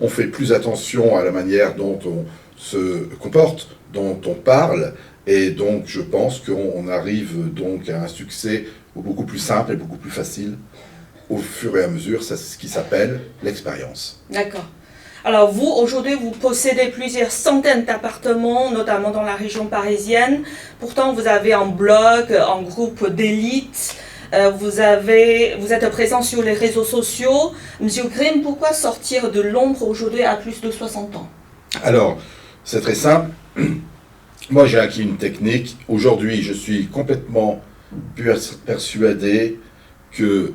on fait plus attention à la manière dont on se comporte, dont on parle, et donc je pense qu'on arrive donc à un succès beaucoup plus simple et beaucoup plus facile au fur et à mesure. C'est ce qui s'appelle l'expérience. D'accord. Alors vous, aujourd'hui, vous possédez plusieurs centaines d'appartements, notamment dans la région parisienne. Pourtant, vous avez un blog, un groupe d'élite. Vous êtes présent sur les réseaux sociaux. Monsieur Grimm, pourquoi sortir de l'ombre aujourd'hui à plus de 60 ans? Alors, c'est très simple. Moi, j'ai acquis une technique. Aujourd'hui, je suis complètement persuadé que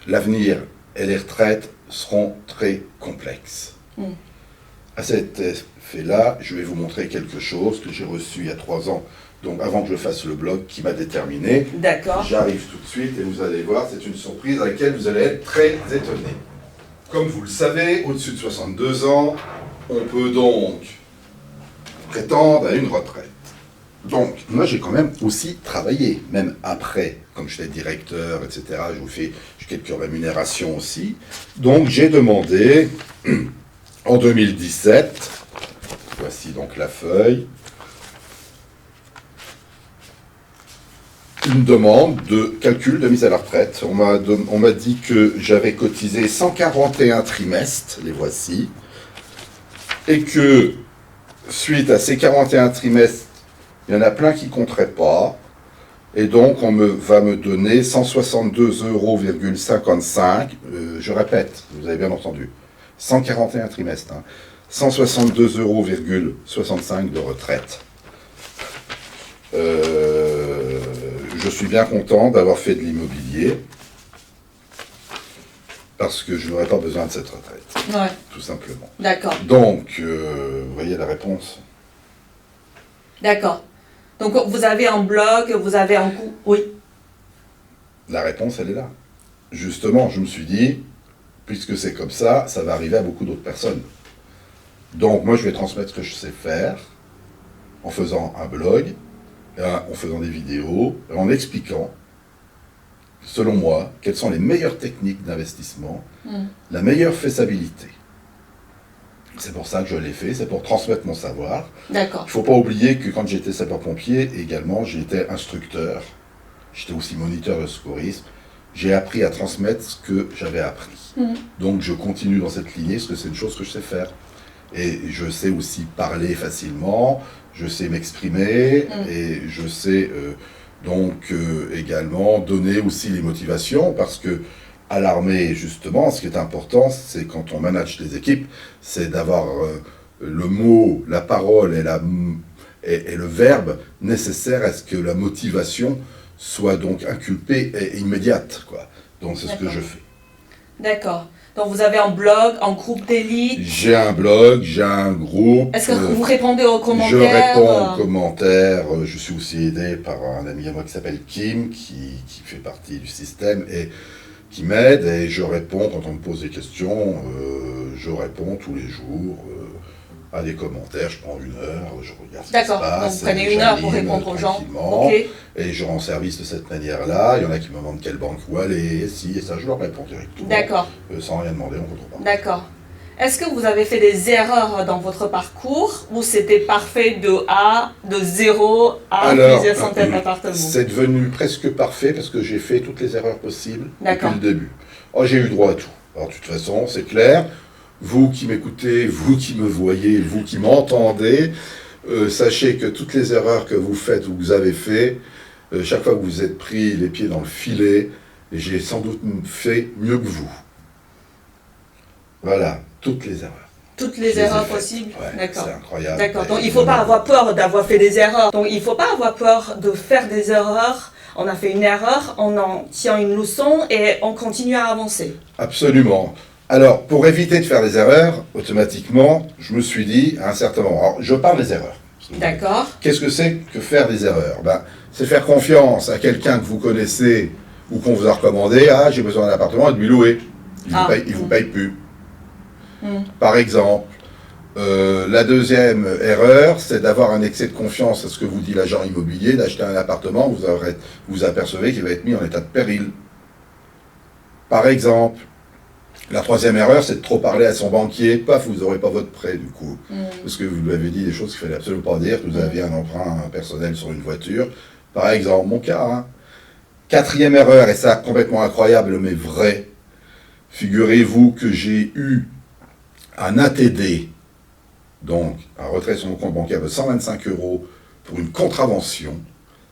l'avenir et les retraites seront très complexes. À cet effet-là, je vais vous montrer quelque chose que j'ai reçu il y a 3 ans, donc avant que je fasse le blog, qui m'a déterminé. D'accord. J'arrive tout de suite et vous allez voir, c'est une surprise à laquelle vous allez être très étonné. Comme vous le savez, au-dessus de 62 ans, on peut donc prétendre à une retraite. Donc, moi j'ai quand même aussi travaillé, même après, comme j'étais directeur, etc., j'ai quelques rémunérations aussi. Donc j'ai demandé, en 2017, voici donc la feuille, une demande de calcul de mise à la retraite. On m'a dit que j'avais cotisé 141 trimestres, les voici, et que suite à ces 41 trimestres, il y en a plein qui ne compteraient pas, et donc on va me donner 162,55 €, je répète, vous avez bien entendu, 141 trimestres, 162,65 € de retraite. Je suis bien content d'avoir fait de l'immobilier, parce que je n'aurais pas besoin de cette retraite, tout simplement. D'accord. Donc, vous voyez la réponse. D'accord. Donc vous avez un blog, vous avez un coup. Oui. La réponse, elle est là. Justement, je me suis dit, puisque c'est comme ça, ça va arriver à beaucoup d'autres personnes. Donc moi, je vais transmettre ce que je sais faire, en faisant un blog, en faisant des vidéos, en expliquant, selon moi, quelles sont les meilleures techniques d'investissement, la meilleure faisabilité. C'est pour ça que je l'ai fait, c'est pour transmettre mon savoir. D'accord. Il ne faut pas oublier que quand j'étais sapeur-pompier, également, j'étais instructeur. J'étais aussi moniteur de secourisme. J'ai appris à transmettre ce que j'avais appris. Donc je continue dans cette lignée, parce que c'est une chose que je sais faire. Et je sais aussi parler facilement, je sais m'exprimer, et je sais également donner aussi les motivations, parce que à l'armée, justement, ce qui est important, c'est quand on manage des équipes, c'est d'avoir le mot, la parole et le verbe nécessaire à ce que la motivation soit donc inculpée et immédiate, quoi. Donc c'est ce que je fais. D'accord. Donc vous avez un blog, un groupe d'élite. J'ai un blog, j'ai un groupe. Est-ce que vous répondez aux commentaires? Je réponds aux commentaires. Je suis aussi aidé par un ami à moi qui s'appelle Kim, qui fait partie du système et qui m'aide, et je réponds quand on me pose des questions. Je réponds tous les jours à des commentaires. Je prends 1 heure, je regarde ce qui se passe. D'accord, donc vous prenez 1 heure pour répondre aux gens. Okay. Et je rends service de cette manière-là. Il y en a qui me demandent quelle banque où aller, et si, et ça, je leur réponds directement. D'accord. Sans rien demander en contrepartie. D'accord. Est-ce que vous avez fait des erreurs dans votre parcours, ou c'était parfait de 0 à plusieurs centaines d'appartements? C'est devenu presque parfait parce que j'ai fait toutes les erreurs possibles depuis le début. J'ai eu droit à tout. Alors de toute façon, c'est clair, vous qui m'écoutez, vous qui me voyez, vous qui m'entendez, sachez que toutes les erreurs que vous faites ou que vous avez fait, chaque fois que vous êtes pris les pieds dans le filet, j'ai sans doute fait mieux que vous. Voilà, toutes les erreurs. Toutes les erreurs possibles. D'accord. C'est incroyable. D'accord. Donc il ne faut pas avoir peur d'avoir fait des erreurs. Donc il ne faut pas avoir peur de faire des erreurs. On a fait une erreur, on en tient une leçon et on continue à avancer. Absolument. Alors, pour éviter de faire des erreurs, automatiquement, je me suis dit à un certain moment, alors je parle des erreurs. D'accord. Qu'est-ce que c'est que faire des erreurs? C'est faire confiance à quelqu'un que vous connaissez ou qu'on vous a recommandé. J'ai besoin d'un appartement et de lui louer. Il ne vous paye plus. Par exemple, la deuxième erreur, c'est d'avoir un excès de confiance à ce que vous dit l'agent immobilier, d'acheter un appartement, vous apercevez qu'il va être mis en état de péril. Par exemple, La troisième erreur, c'est de trop parler à son banquier. Paf, vous n'aurez pas votre prêt du coup. Parce que vous lui avez dit des choses qu'il ne fallait absolument pas dire. Vous aviez un emprunt personnel sur une voiture. Par exemple, mon cas. Hein. Quatrième erreur, et ça complètement incroyable mais vrai. Figurez-vous que j'ai eu un ATD, donc un retrait sur mon compte bancaire de 125 € pour une contravention.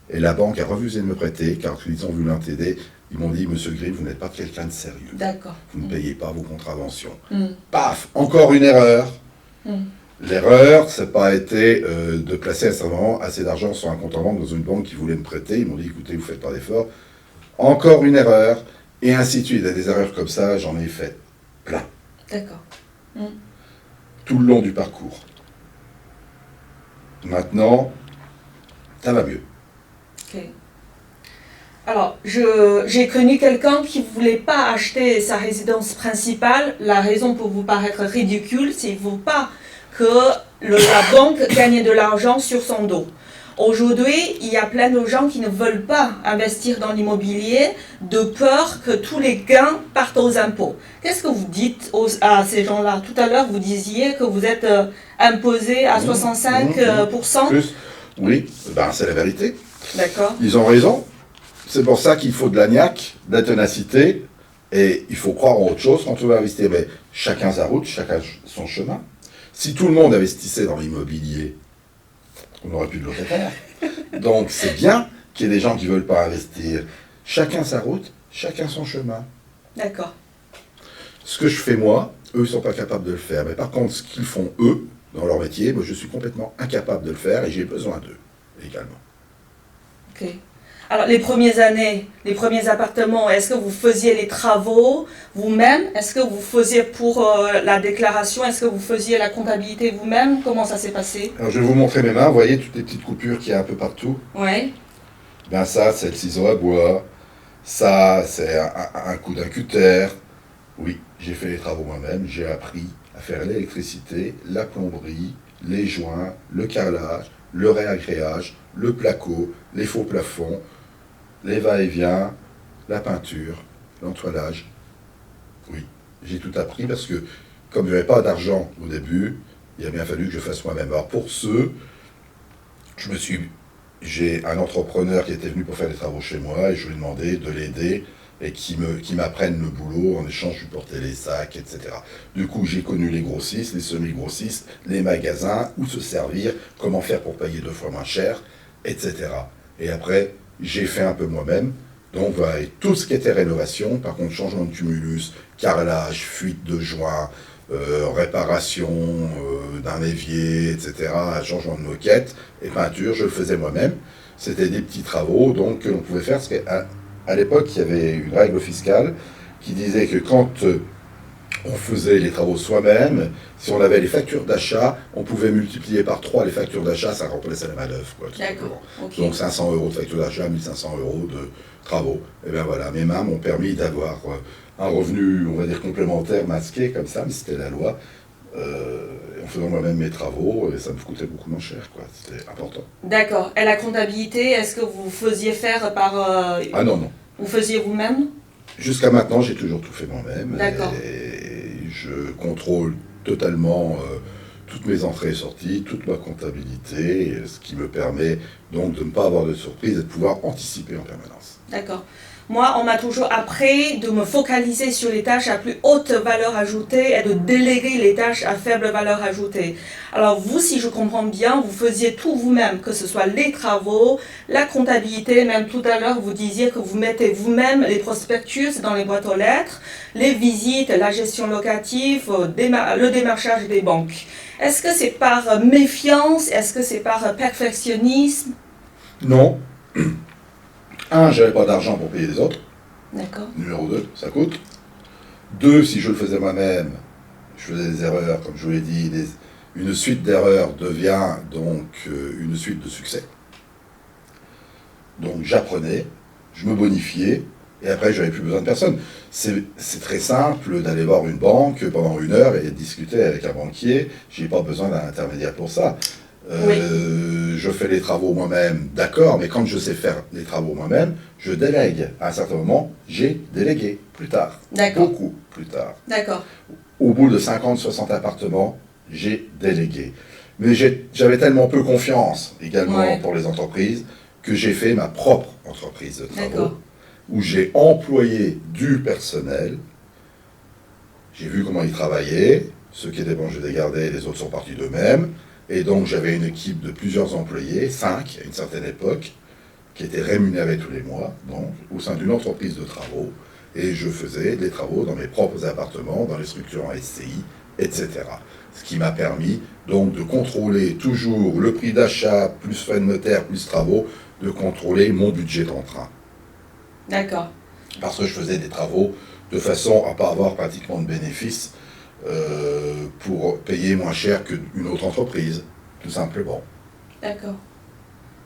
Et la banque a refusé de me prêter car ils ont vu l'ATD. Ils m'ont dit, Monsieur Grimm, vous n'êtes pas quelqu'un de sérieux. D'accord. Vous ne payez pas vos contraventions. Paf, encore une erreur. L'erreur, ça n'a pas été de placer à ce moment assez d'argent sur un compte en banque dans une banque qui voulait me prêter. Ils m'ont dit, écoutez, vous ne faites pas d'effort. Encore une erreur, et ainsi de suite. Il y a des erreurs comme ça, j'en ai fait plein. D'accord. Tout le long du parcours. Maintenant, ça va mieux. Ok. Alors, j'ai connu quelqu'un qui ne voulait pas acheter sa résidence principale. La raison pour vous paraître ridicule, c'est qu'il ne veut pas que la banque gagne de l'argent sur son dos. Aujourd'hui, il y a plein de gens qui ne veulent pas investir dans l'immobilier de peur que tous les gains partent aux impôts. Qu'est-ce que vous dites à ces gens-là? Tout à l'heure, vous disiez que vous êtes imposé à 65%. Plus. Oui, ben, c'est la vérité. D'accord. Ils ont raison. C'est pour ça qu'il faut de la niaque, de la ténacité, et il faut croire en autre chose quand on veut investir. Mais chacun sa route, chacun son chemin. Si tout le monde investissait dans l'immobilier, on n'aurait plus de locataires. Donc c'est bien qu'il y ait des gens qui ne veulent pas investir. Chacun sa route, chacun son chemin. D'accord. Ce que je fais moi, eux ne sont pas capables de le faire. Mais par contre, ce qu'ils font eux, dans leur métier, moi, je suis complètement incapable de le faire et j'ai besoin d'eux également. Ok. Alors, les premières années, les premiers appartements, est-ce que vous faisiez les travaux vous-même? Est-ce que vous faisiez pour la déclaration? Est-ce que vous faisiez la comptabilité vous-même? Comment ça s'est passé? Alors, je vais vous montrer mes mains. Vous voyez toutes les petites coupures qu'il y a un peu partout? Oui. Ben ça, c'est le ciseau à bois. Ça, c'est un coup d'un cutter. Oui, j'ai fait les travaux moi-même. J'ai appris à faire l'électricité, la plomberie, les joints, le carrelage, le réagréage, le placo, les faux plafonds, les va-et-vient, la peinture, l'entoilage. Oui, j'ai tout appris parce que, comme je n'avais pas d'argent au début, il a bien fallu que je fasse moi-même. Alors pour ceux, j'ai un entrepreneur qui était venu pour faire des travaux chez moi et je lui ai demandé de l'aider et qui m'apprenne le boulot, en échange je lui portais les sacs, etc. Du coup, j'ai connu les grossistes, les semi-grossistes, les magasins, où se servir, comment faire pour payer 2 fois moins cher, etc. Et après, j'ai fait un peu moi-même. Donc voilà, et tout ce qui était rénovation, par contre, changement de tumulus, carrelage, fuite de joints, réparation d'un évier, etc., changement de moquette et peinture, je le faisais moi-même. C'était des petits travaux donc que l'on pouvait faire, parce qu'à l'époque, il y avait une règle fiscale qui disait que quand on faisait les travaux soi-même, si on avait les factures d'achat, on pouvait multiplier par 3 les factures d'achat, ça remplaçait la main-d'œuvre. D'accord. Okay. Donc 500 € de facture d'achat, 1500 € de travaux. Et bien voilà, mes mains m'ont permis d'avoir un revenu, on va dire, complémentaire, masqué comme ça, mais c'était la loi. En faisant moi-même mes travaux, et ça me coûtait beaucoup moins cher, quoi. C'était important. D'accord. Et la comptabilité, est-ce que vous faisiez faire par... Ah non. Vous faisiez vous-même? Jusqu'à maintenant, j'ai toujours tout fait moi-même. D'accord. Et je contrôle totalement toutes mes entrées et sorties, toute ma comptabilité, ce qui me permet donc de ne pas avoir de surprise et de pouvoir anticiper en permanence. D'accord. Moi, on m'a toujours appris de me focaliser sur les tâches à plus haute valeur ajoutée et de déléguer les tâches à faible valeur ajoutée. Alors vous, si je comprends bien, vous faisiez tout vous-même, que ce soit les travaux, la comptabilité, même tout à l'heure, vous disiez que vous mettez vous-même les prospectus dans les boîtes aux lettres, les visites, la gestion locative, le démarchage des banques. Est-ce que c'est par méfiance? Est-ce que c'est par perfectionnisme? Non. 1, j'avais pas d'argent pour payer les autres. D'accord. Numéro 2, ça coûte. 2, si je le faisais moi-même, je faisais des erreurs, comme je vous l'ai dit, une suite d'erreurs devient donc une suite de succès. Donc j'apprenais, je me bonifiais, et après j'avais plus besoin de personne. C'est très simple d'aller voir une banque pendant 1 heure et de discuter avec un banquier, j'ai pas besoin d'un intermédiaire pour ça. Je fais les travaux moi-même, d'accord, mais quand je sais faire les travaux moi-même, je délègue. À un certain moment, j'ai délégué, plus tard. Beaucoup plus tard. D'accord. Au bout de 50, 60 appartements, j'ai délégué. Mais j'avais tellement peu confiance également pour les entreprises que j'ai fait ma propre entreprise de travaux où j'ai employé du personnel. J'ai vu comment ils travaillaient. Ceux qui étaient bons, je les gardais, les autres sont partis d'eux-mêmes. Et donc j'avais une équipe de plusieurs employés, 5 à une certaine époque, qui étaient rémunérés tous les mois, donc, au sein d'une entreprise de travaux. Et je faisais des travaux dans mes propres appartements, dans les structures en SCI, etc. Ce qui m'a permis donc de contrôler toujours le prix d'achat, plus frais de notaire, plus travaux, de contrôler mon budget d'emprunt. D'accord. Parce que je faisais des travaux de façon à ne pas avoir pratiquement de bénéfices pour payer moins cher qu'une autre entreprise, tout simplement. D'accord.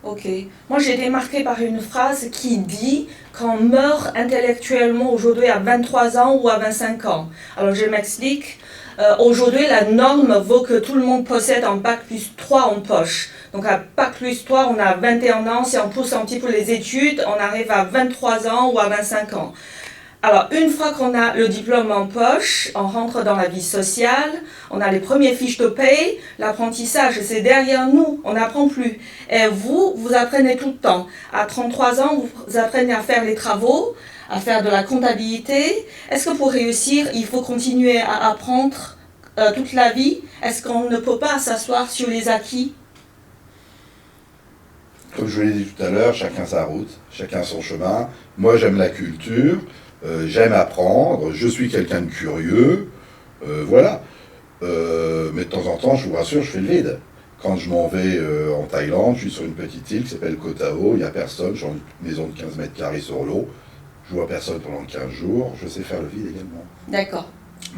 Ok. Moi, j'ai été marquée par une phrase qui dit qu'on meurt intellectuellement aujourd'hui à 23 ans ou à 25 ans. Alors, je m'explique. Aujourd'hui, la norme veut que tout le monde possède un bac plus 3 en poche. Donc, à bac plus 3, on a 21 ans. Si on pousse un petit peu les études, on arrive à 23 ans ou à 25 ans. Alors, une fois qu'on a le diplôme en poche, on rentre dans la vie sociale, on a les premières fiches de paye, l'apprentissage, c'est derrière nous, on n'apprend plus. Et vous apprenez tout le temps. À 33 ans, vous apprenez à faire les travaux, à faire de la comptabilité. Est-ce que pour réussir, il faut continuer à apprendre toute la vie? Est-ce qu'on ne peut pas s'asseoir sur les acquis? Comme je vous l'ai dit tout à l'heure, chacun sa route, chacun son chemin. Moi, j'aime la culture. J'aime apprendre, je suis quelqu'un de curieux, voilà. Mais de temps en temps, je vous rassure, je fais le vide. Quand je m'en vais en Thaïlande, je suis sur une petite île qui s'appelle Koh Tao, il n'y a personne, j'ai une maison de 15 mètres carrés sur l'eau, je vois personne pendant 15 jours, je sais faire le vide également. D'accord.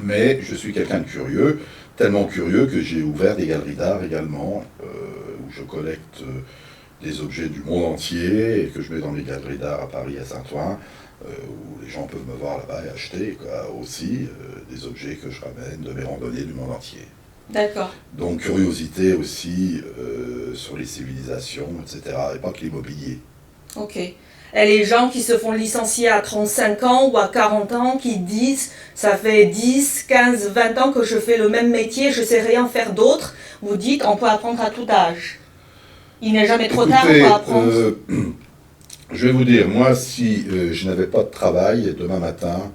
Mais je suis quelqu'un de curieux, tellement curieux que j'ai ouvert des galeries d'art également, où je collecte des objets du monde entier et que je mets dans mes galeries d'art à Paris, à Saint-Ouen, où les gens peuvent me voir là-bas et acheter aussi des objets que je ramène de mes randonnées du monde entier. D'accord. Donc curiosité aussi sur les civilisations, etc. Et pas que l'immobilier. Ok. Et les gens qui se font licencier à 35 ans ou à 40 ans, qui disent « ça fait 10, 15, 20 ans que je fais le même métier, je ne sais rien faire d'autre », vous dites « on peut apprendre à tout âge ». Il n'est jamais trop tard pour apprendre. Je vais vous dire, moi, si je n'avais pas de travail, demain matin,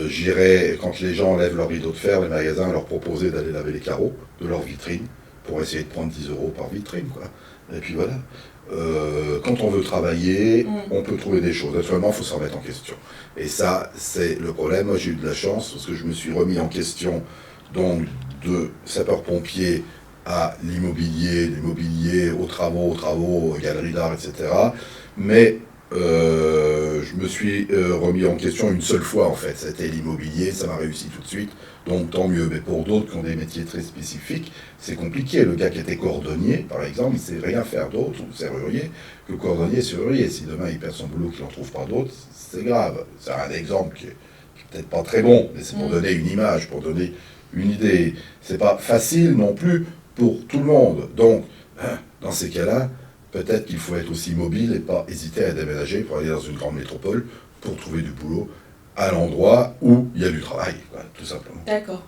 j'irais, quand les gens enlèvent leur rideau de fer, les magasins, leur proposer d'aller laver les carreaux de leur vitrine, pour essayer de prendre 10 € par vitrine, quoi. Et puis voilà. Quand on veut travailler, on peut trouver des choses. Naturellement, il faut se remettre en question. Et ça, c'est le problème. Moi, j'ai eu de la chance, parce que je me suis remis en question, donc, de sapeur-pompier à l'immobilier, aux travaux, galeries d'art, etc. Mais je me suis remis en question une seule fois, en fait. C'était l'immobilier, ça m'a réussi tout de suite, donc tant mieux. Mais pour d'autres qui ont des métiers très spécifiques, c'est compliqué. Le gars qui était cordonnier, par exemple, il ne sait rien faire d'autre, ou serrurier, que cordonnier, serrurier. Si demain il perd son boulot, qu'il n'en trouve pas d'autre, c'est grave. C'est un exemple qui est peut-être pas très bon, mais c'est pour donner une image, pour donner une idée. C'est pas facile non plus pour tout le monde. Donc, dans ces cas-là, peut-être qu'il faut être aussi mobile et pas hésiter à déménager pour aller dans une grande métropole pour trouver du boulot à l'endroit où il y a du travail, quoi, tout simplement. D'accord.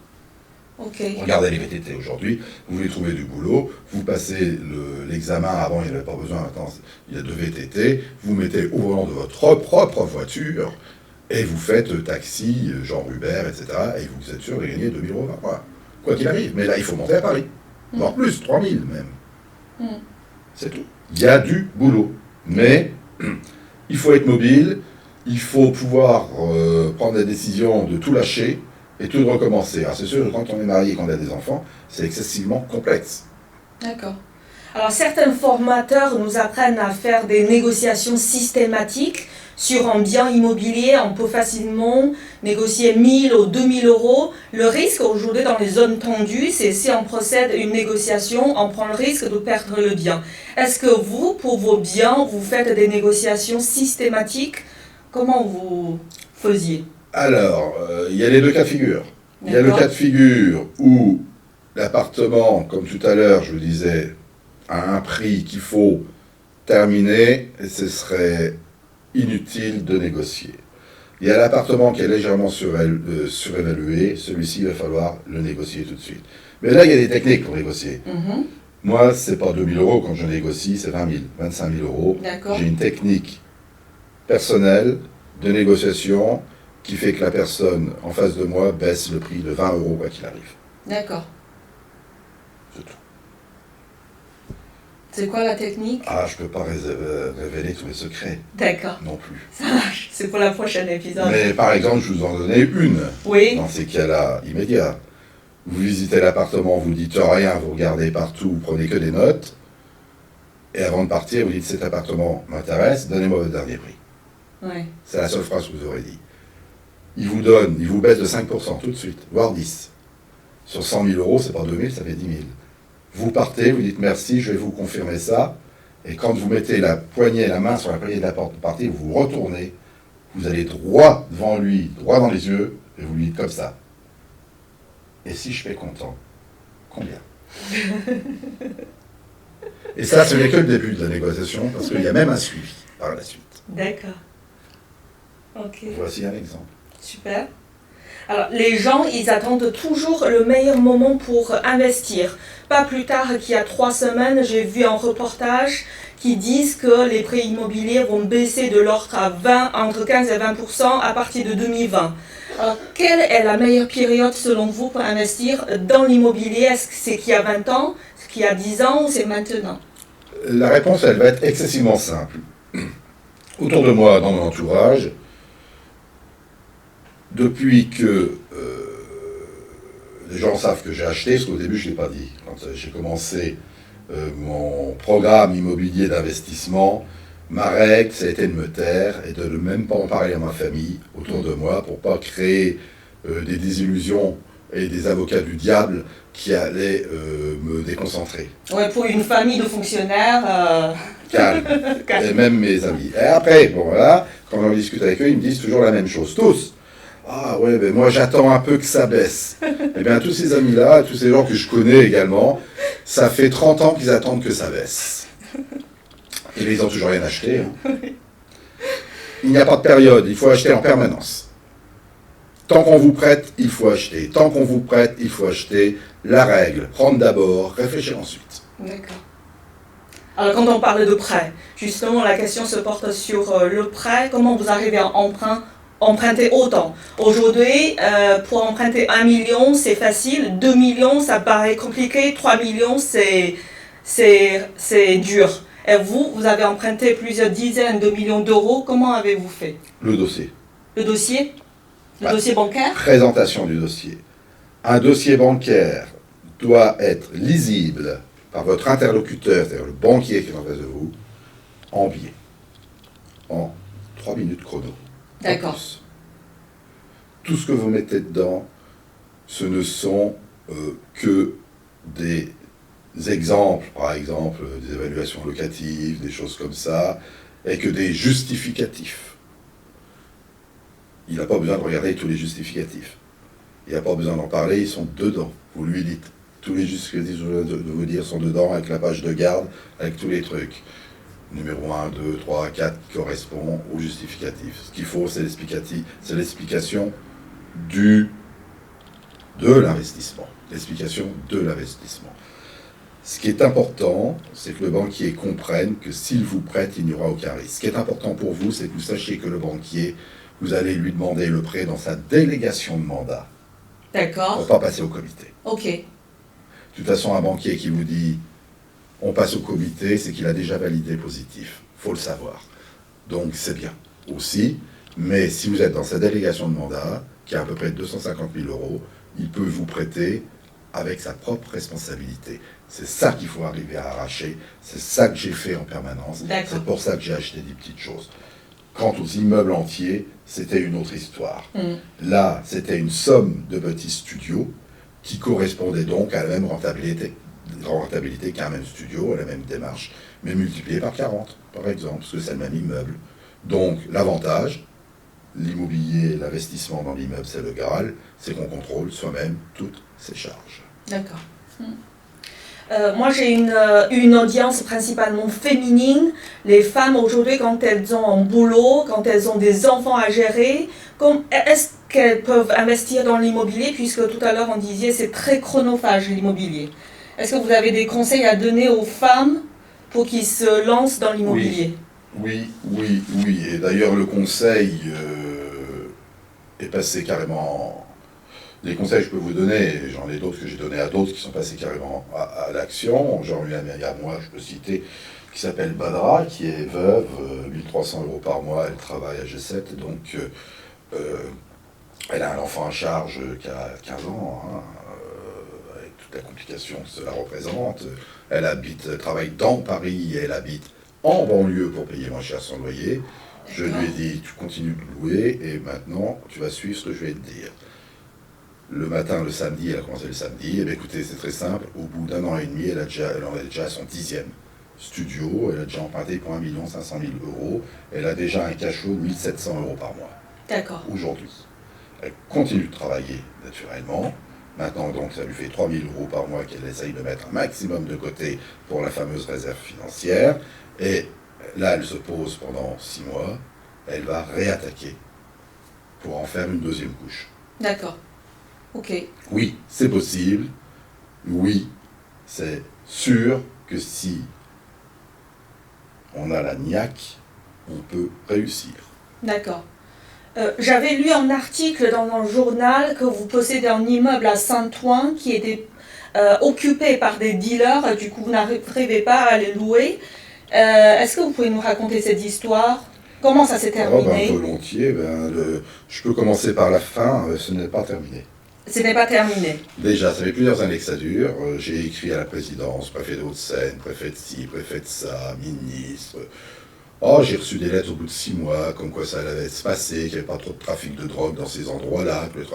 Ok. Regardez les VTT aujourd'hui, vous voulez trouver du boulot, vous passez l'examen, avant il n'y avait pas besoin, maintenant il y a 2 VTT, vous mettez au volant de votre propre voiture et vous faites taxi, genre Uber, etc. Et vous êtes sûr de gagner 2 000 € par mois. Quoi qu'il arrive, mais là il faut monter à Paris. Voire plus, 3 000 même. C'est tout. Il y a du boulot. Mais il faut être mobile, il faut pouvoir prendre la décision de tout lâcher et tout recommencer. Alors c'est sûr que quand on est marié et qu'on a des enfants, c'est excessivement complexe. D'accord. Alors certains formateurs nous apprennent à faire des négociations systématiques sur un bien immobilier. On peut facilement négocier 1 000 ou 2 000 €. Le risque aujourd'hui dans les zones tendues, c'est si on procède à une négociation, on prend le risque de perdre le bien. Est-ce que vous, pour vos biens, vous faites des négociations systématiques? Comment vous faisiez? Alors, il y a les 2 cas de figure. Il y a le cas de figure où l'appartement, comme tout à l'heure, je vous disais, a un prix qu'il faut terminer, et ce serait inutile de négocier. Il y a l'appartement qui est légèrement surévalué, celui-ci, il va falloir le négocier tout de suite. Mais là, il y a des techniques pour négocier. Moi, c'est pas 2 000 euros quand je négocie, c'est 20 000, 25 000 euros. D'accord. J'ai une technique personnelle de négociation qui fait que la personne en face de moi baisse le prix de 20 euros quoi qu'il arrive. D'accord. C'est tout. C'est quoi la technique? Ah, je peux pas révéler tous les secrets. D'accord. Non plus. Ça marche. C'est pour la prochaine épisode. Mais par exemple, je vous en donnais une. Oui. Dans ces cas-là, immédiats. Vous visitez l'appartement, vous dites rien, vous regardez partout, vous prenez que des notes. Et avant de partir, vous dites cet appartement m'intéresse, donnez-moi votre dernier prix. Oui. C'est la seule phrase que vous aurez dit. Il vous baisse de 5% tout de suite, voire 10. Sur 100 000 euros, c'est pas 2 000, ça fait 10 000. Vous partez, vous dites merci, je vais vous confirmer ça. Et quand vous mettez la main sur la poignée de la porte de partir, vous retournez, vous allez droit devant lui, droit dans les yeux, et vous lui dites comme ça. Et si je fais content, combien? Et ça, ce n'est que le début de la négociation, parce qu'il y a même un suivi par la suite. D'accord. Ok. Voici un exemple. Super. Alors, les gens, ils attendent toujours le meilleur moment pour investir. Pas plus tard qu'il y a 3 semaines, j'ai vu un reportage qui disent que les prix immobiliers vont baisser de l'ordre à entre 15 et 20% à partir de 2020. Alors, quelle est la meilleure période selon vous pour investir dans l'immobilier? Est-ce que c'est qu'il y a 20 ans, c'est qu'il y a 10 ans ou c'est maintenant? La réponse, elle va être excessivement simple. Autour de moi, dans mon entourage, depuis que les gens savent que j'ai acheté, parce qu'au début je ne l'ai pas dit, quand j'ai commencé mon programme immobilier d'investissement, ma règle, ça a été de me taire et de ne même pas en parler à ma famille autour de moi pour ne pas créer des désillusions et des avocats du diable qui allaient me déconcentrer. Ouais, pour une famille de fonctionnaires. Calme. Et même mes amis. Et après, bon voilà, quand j'en discute avec eux, ils me disent toujours la même chose, tous. Ah ouais, ben moi j'attends un peu que ça baisse. Eh bien tous ces amis-là, tous ces gens que je connais également, ça fait 30 ans qu'ils attendent que ça baisse. Et ils n'ont toujours rien acheté. Hein. Il n'y a pas de période, il faut acheter en permanence. Tant qu'on vous prête, il faut acheter. Tant qu'on vous prête, il faut acheter. La règle, prendre d'abord, réfléchir ensuite. D'accord. Alors quand on parle de prêt, justement la question se porte sur le prêt. Comment vous arrivez à emprunter autant? Aujourd'hui, pour emprunter 1 million, c'est facile. 2 millions, ça paraît compliqué. 3 millions, c'est dur. Et vous avez emprunté plusieurs dizaines de millions d'euros. Comment avez-vous fait? Le dossier. Le dossier? Le dossier bancaire? Présentation du dossier. Un dossier bancaire doit être lisible par votre interlocuteur, c'est-à-dire le banquier qui est en face de vous, en billets. En 3 minutes chrono. D'accord. Tout ce que vous mettez dedans, ce ne sont que des exemples, par exemple, des évaluations locatives, des choses comme ça, et que des justificatifs. Il n'a pas besoin de regarder tous les justificatifs. Il n'a pas besoin d'en parler, ils sont dedans. Vous lui dites, tous les justificatifs, je viens de vous dire, sont dedans, avec la page de garde, avec tous les trucs. Numéro 1, 2, 3, 4 qui correspond au justificatif. Ce qu'il faut, c'est l'explication de l'investissement. L'explication de l'investissement. Ce qui est important, c'est que le banquier comprenne que s'il vous prête, il n'y aura aucun risque. Ce qui est important pour vous, c'est que vous sachiez que le banquier, vous allez lui demander le prêt dans sa délégation de mandat. D'accord. Pour ne pas passer au comité. Ok. De toute façon, un banquier qui vous dit on passe au comité, c'est qu'il a déjà validé positif. Il faut le savoir. Donc c'est bien aussi. Mais si vous êtes dans sa délégation de mandat, qui a à peu près 250 000 euros, il peut vous prêter avec sa propre responsabilité. C'est ça qu'il faut arriver à arracher. C'est ça que j'ai fait en permanence. C'est pour ça que j'ai acheté des petites choses. Quant aux immeubles entiers, c'était une autre histoire. Là, c'était une somme de petits studios qui correspondait donc à la même rentabilité qu'un même studio, à la même démarche, mais multiplié par 40, par exemple, parce que c'est le même immeuble. Donc, l'avantage, l'immobilier, l'investissement dans l'immeuble, c'est le Graal, c'est qu'on contrôle soi-même toutes ses charges. D'accord. Moi, j'ai une audience principalement féminine. Les femmes, aujourd'hui, quand elles ont un boulot, quand elles ont des enfants à gérer, est-ce qu'elles peuvent investir dans l'immobilier, puisque tout à l'heure, on disait c'est très chronophage, l'immobilier. Est-ce que vous avez des conseils à donner aux femmes pour qu'ils se lancent dans l'immobilier? Oui. Et d'ailleurs, le conseil est passé carrément... Les conseils que je peux vous donner, j'en ai d'autres que j'ai donnés à d'autres qui sont passés carrément à l'action. J'en ai une amie à moi, je peux citer, qui s'appelle Badra, qui est veuve, 1300 € par mois, elle travaille à G7, donc elle a un enfant à charge qui a 15 ans, avec toute la complication que cela représente. Elle travaille dans Paris et elle habite en banlieue pour payer moins cher son loyer. Je lui ai dit, tu continues de louer et maintenant tu vas suivre ce que je vais te dire. Le matin, le samedi, elle a commencé le samedi. Et bien écoutez, c'est très simple. Au bout d'un an et demi, elle en est déjà à son 10e studio. Elle a déjà emprunté pour 1 500 000 €. Elle a déjà un cash flow de 1 700 € par mois. D'accord. Aujourd'hui. Elle continue de travailler naturellement. Maintenant, donc, ça lui fait 3 000 € par mois qu'elle essaye de mettre un maximum de côté pour la fameuse réserve financière. Et là, elle se pose pendant 6 mois. Elle va réattaquer pour en faire une deuxième couche. D'accord. Ok. Oui, c'est possible. Oui, c'est sûr que si on a la niaque, on peut réussir. D'accord. J'avais lu un article dans un journal que vous possédez un immeuble à Saint-Ouen qui était occupé par des dealers, du coup vous n'arrivez pas à les louer. Est-ce que vous pouvez nous raconter cette histoire? Comment ça s'est terminé? Volontiers. Je peux commencer par la fin, ce n'est pas terminé. Ce n'est pas terminé. Déjà, ça fait plusieurs années que ça dure. J'ai écrit à la présidence, préfet de Hauts-de-Seine, préfet de ci, préfet de ça, ministre. Oh, j'ai reçu des lettres au bout de 6 mois, comme quoi ça allait se passer, qu'il n'y avait pas trop de trafic de drogue dans ces endroits-là, que le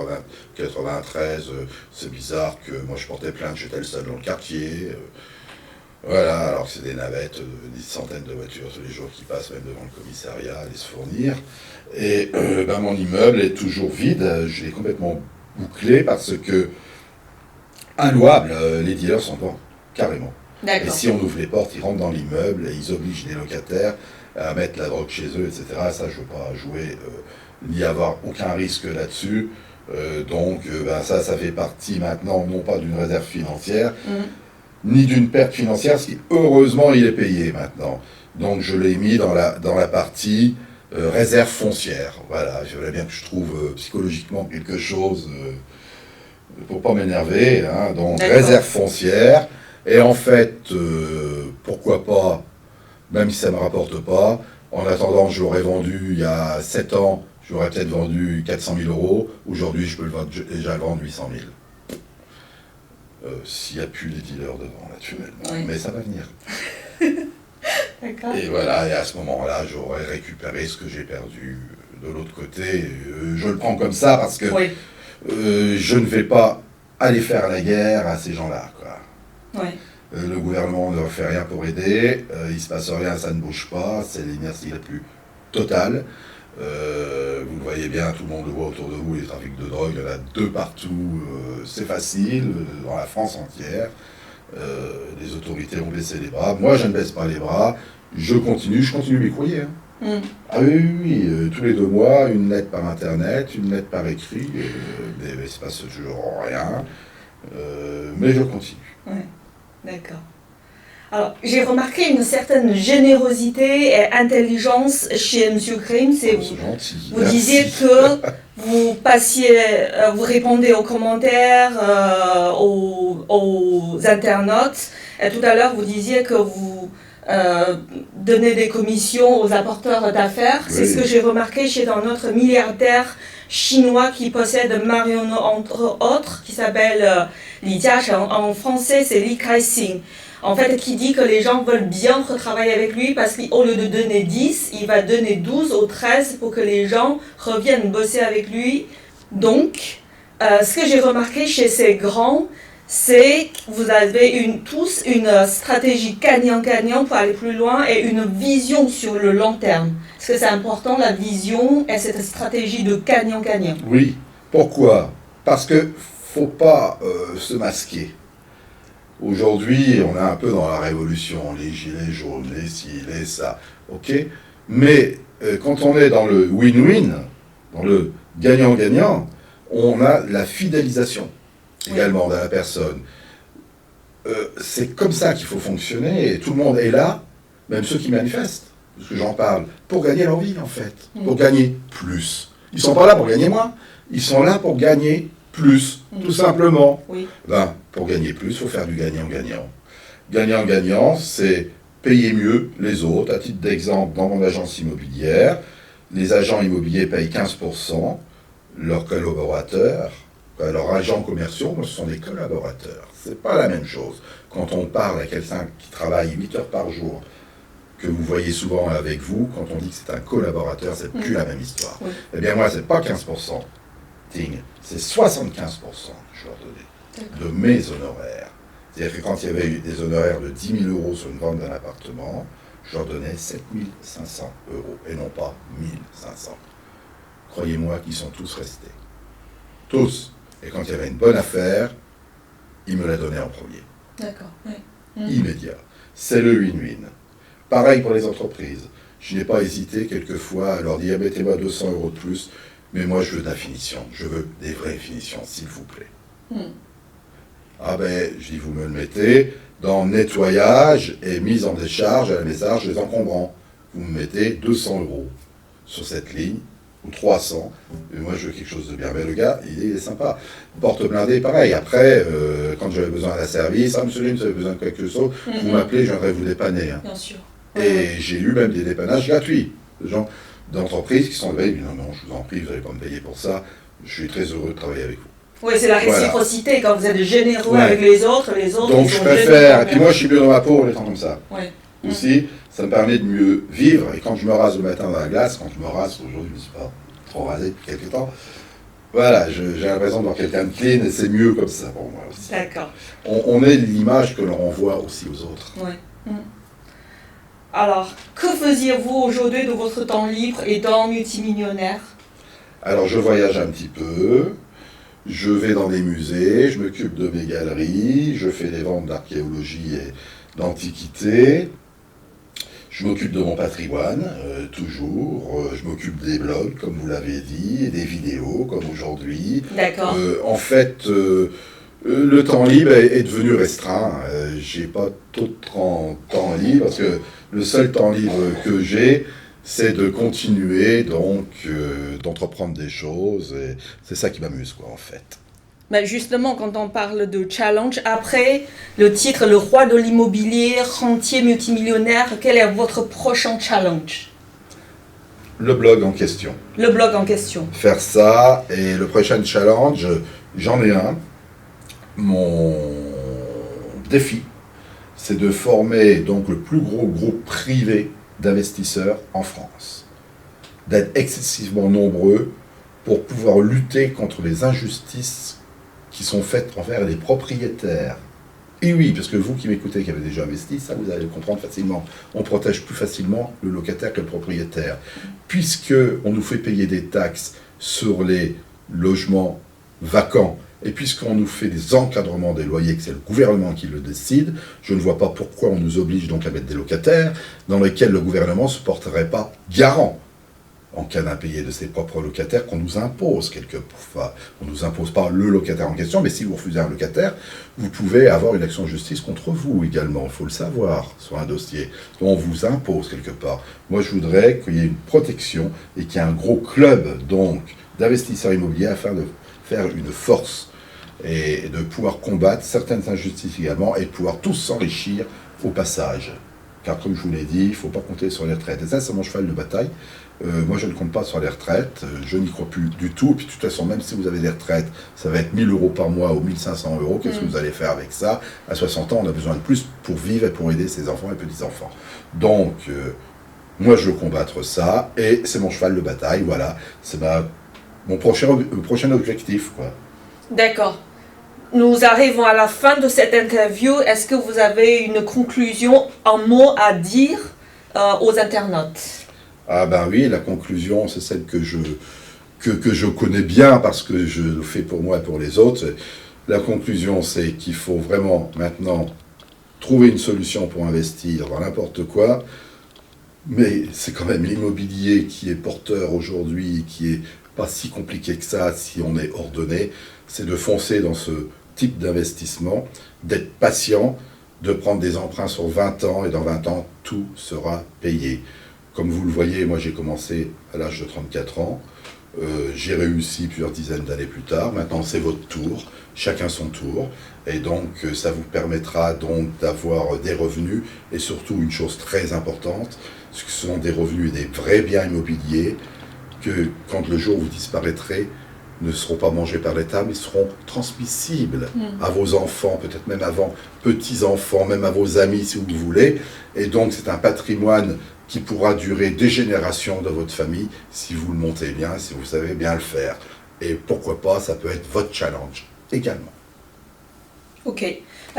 93, c'est bizarre que moi je portais plainte, j'étais le seul dans le quartier. Voilà, alors que c'est des navettes, des centaines de voitures tous les jours qui passent même devant le commissariat, aller se fournir. Et mon immeuble est toujours vide, je l'ai complètement bouclé parce que inlouable, les dealers sont devant, carrément. D'accord. Et si on ouvre les portes, ils rentrent dans l'immeuble et ils obligent les locataires à mettre la drogue chez eux, etc. Ça, je ne veux pas jouer, ni avoir aucun risque là-dessus. Ça fait partie maintenant, non pas d'une réserve financière, ni d'une perte financière, ce qui, heureusement, il est payé maintenant. Donc, je l'ai mis dans la partie réserve foncière. Voilà, je voulais bien que je trouve psychologiquement quelque chose pour pas m'énerver. Hein. Donc, réserve foncière. Et en fait, pourquoi pas, même si ça ne me rapporte pas, en attendant, je l'aurais vendu il y a 7 ans, j'aurais peut-être vendu 400 000 €. Aujourd'hui, je peux déjà le vendre 800 000. S'il n'y a plus les dealers devant, naturellement. Oui. Mais ça va venir. D'accord. Et voilà, et à ce moment-là, j'aurais récupéré ce que j'ai perdu de l'autre côté. Je le prends comme ça parce que je ne vais pas aller faire la guerre à ces gens-là, quoi. Oui. Le gouvernement ne fait rien pour aider, il ne se passe rien, ça ne bouge pas, c'est l'inertie la plus totale. Vous le voyez bien, tout le monde le voit autour de vous, les trafics de drogue, il y en a 2 partout, c'est facile, dans la France entière. Les autorités ont baissé les bras. Moi, je ne baisse pas les bras, je continue mes courriers. Hein. Ah oui, tous les 2 mois, une lettre par internet, une lettre par écrit, mais il ne se passe toujours rien, mais je continue. Oui. D'accord. Alors, j'ai remarqué une certaine générosité et intelligence chez M. Grimm. Vous disiez que vous répondez aux commentaires, aux internautes. Et tout à l'heure, vous disiez que vous donnez des commissions aux apporteurs d'affaires. Oui. C'est ce que j'ai remarqué chez un autre milliardaire chinois qui possède Marionneau, entre autres, qui s'appelle Li Jiasheng. En français, c'est Li Kaixing. En fait, qui dit que les gens veulent bien retravailler avec lui parce qu'au lieu de donner 10, il va donner 12 ou 13 pour que les gens reviennent bosser avec lui. Donc, ce que j'ai remarqué chez ces grands, c'est que vous avez tous une stratégie gagnant-gagnant pour aller plus loin et une vision sur le long terme. Est-ce que c'est important, la vision et cette stratégie de gagnant-gagnant? Oui. Pourquoi? Parce qu'il ne faut pas se masquer. Aujourd'hui, on est un peu dans la révolution, les gilets jaunes, les ci, les ça, ok. Mais quand on est dans le win-win, dans le gagnant-gagnant, on a la fidélisation également de la personne. C'est comme ça qu'il faut fonctionner, et tout le monde est là, même ceux qui manifestent, parce que j'en parle, pour gagner leur vie en fait, pour gagner plus. Ils ne sont pas là pour gagner moins, ils sont là pour gagner plus, tout simplement. Oui. Ben, pour gagner plus, il faut faire du gagnant-gagnant. Gagnant-gagnant, c'est payer mieux les autres. À titre d'exemple, dans mon agence immobilière, les agents immobiliers payent 15%, leurs collaborateurs, leurs agents commerciaux, ce sont des collaborateurs. C'est pas la même chose. Quand on parle à quelqu'un qui travaille 8 heures par jour, que vous voyez souvent avec vous, quand on dit que c'est un collaborateur, c'est plus la même histoire. Oui. Eh bien moi, c'est pas 15%, c'est 75% que je leur donnais de mes honoraires. C'est-à-dire que quand il y avait eu des honoraires de 10 000 euros sur une vente d'un appartement, je leur donnais 7 500 euros et non pas 1 500. Croyez-moi qu'ils sont tous restés. Tous. Et quand il y avait une bonne affaire, ils me la donnaient en premier. D'accord. Oui. Immédiat. C'est le win-win. Pareil pour les entreprises. Je n'ai pas hésité quelquefois à leur dire mettez-moi 200 euros de plus, mais moi je veux de la finition. Je veux des vraies finitions, s'il vous plaît. Ah ben, je dis vous me le mettez dans nettoyage et mise en décharge à la décharge des encombrants. Vous me mettez 200 euros sur cette ligne, ou 300, et moi je veux quelque chose de bien. Mais le gars, il est sympa. Porte blindée, pareil. Après, quand j'avais besoin d'un service, ah monsieur Lune, vous avez besoin de quelque chose, vous m'appelez, je viendrai vous dépanner. Hein. Bien sûr. Et j'ai eu même des dépannages gratuits. Des gens d'entreprises qui sont levés, non, je vous en prie, vous n'allez pas me payer pour ça, je suis très heureux de travailler avec vous. Oui, c'est la réciprocité. Voilà. Quand vous êtes généreux avec les autres donc je préfère, et puis moi je suis mieux dans ma peau en étant comme ça. Ouais. Aussi, ça me permet de mieux vivre, et quand je me rase le matin dans la glace, quand je me rase, aujourd'hui je ne me suis pas trop rasé depuis quelques temps, voilà, j'ai l'impression de voir quelqu'un de clean, et c'est mieux comme ça pour moi aussi. D'accord. On est l'image que l'on renvoie aussi aux autres. Oui. Alors, que faisiez-vous aujourd'hui de votre temps libre étant multimillionnaire? Alors je voyage un petit peu. Je vais dans des musées, je m'occupe de mes galeries, je fais des ventes d'archéologie et d'antiquité, je m'occupe de mon patrimoine, toujours, je m'occupe des blogs, comme vous l'avez dit, et des vidéos, comme aujourd'hui. D'accord. En fait, le temps libre est devenu restreint, j'ai pas tout de temps libre, parce que le seul temps libre que j'ai, c'est de continuer donc d'entreprendre des choses, et c'est ça qui m'amuse quoi en fait. Mais justement, quand on parle de challenge, après le titre le roi de l'immobilier, rentier multimillionnaire, quel est votre prochain challenge? Le blog en question. Le blog en question. Faire ça, et le prochain challenge, j'en ai un. Mon défi, c'est de former donc le plus gros groupe privé d'investisseurs en France, d'être excessivement nombreux pour pouvoir lutter contre les injustices qui sont faites envers les propriétaires. Et oui, parce que vous qui m'écoutez, qui avez déjà investi, ça vous allez le comprendre facilement. On protège plus facilement le locataire que le propriétaire. Puisque on nous fait payer des taxes sur les logements vacants, et puisqu'on nous fait des encadrements des loyers, que c'est le gouvernement qui le décide, je ne vois pas pourquoi on nous oblige donc à mettre des locataires dans lesquels le gouvernement ne se porterait pas garant en cas d'impayé de ses propres locataires qu'on nous impose quelque part. On ne nous impose pas le locataire en question, mais si vous refusez un locataire, vous pouvez avoir une action de justice contre vous également, il faut le savoir, sur un dossier. On vous impose quelque part. Moi, je voudrais qu'il y ait une protection et qu'il y ait un gros club donc d'investisseurs immobiliers afin de faire une force et de pouvoir combattre certaines injustices également et de pouvoir tous s'enrichir au passage. Car comme je vous l'ai dit, il ne faut pas compter sur les retraites. Et ça, c'est mon cheval de bataille. Moi, je ne compte pas sur les retraites. Je n'y crois plus du tout. Et puis, de toute façon, même si vous avez des retraites, ça va être 1 000 euros par mois ou 1 500 euros. Qu'est-ce que vous allez faire avec ça? À 60 ans, on a besoin de plus pour vivre et pour aider ses enfants et petits-enfants. Donc, moi, je veux combattre ça. Et c'est mon cheval de bataille. Voilà. C'est mon prochain objectif, quoi. D'accord. Nous arrivons à la fin de cette interview. Est-ce que vous avez une conclusion, un mot à dire aux internautes? Ah ben oui, la conclusion, c'est celle que je connais bien parce que je le fais pour moi et pour les autres. La conclusion, c'est qu'il faut vraiment maintenant trouver une solution pour investir dans n'importe quoi, mais c'est quand même l'immobilier qui est porteur aujourd'hui, qui est pas si compliqué que ça si on est ordonné, c'est de foncer dans ce type d'investissement, d'être patient, de prendre des emprunts sur 20 ans, et dans 20 ans, tout sera payé. Comme vous le voyez, moi j'ai commencé à l'âge de 34 ans, j'ai réussi plusieurs dizaines d'années plus tard, maintenant c'est votre tour, chacun son tour, et donc ça vous permettra donc d'avoir des revenus, et surtout une chose très importante, ce sont des revenus et des vrais biens immobiliers, que quand le jour où vous disparaîtrez, ne seront pas mangés par l'État, mais seront transmissibles à vos enfants, peut-être même avant petits-enfants, même à vos amis si vous voulez. Et donc c'est un patrimoine qui pourra durer des générations de votre famille si vous le montez bien, si vous savez bien le faire. Et pourquoi pas, ça peut être votre challenge également. Ok.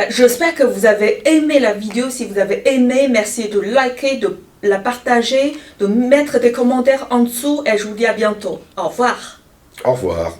J'espère que vous avez aimé la vidéo. Si vous avez aimé, merci de liker, de la partager, de mettre des commentaires en dessous et je vous dis à bientôt. Au revoir. Au revoir.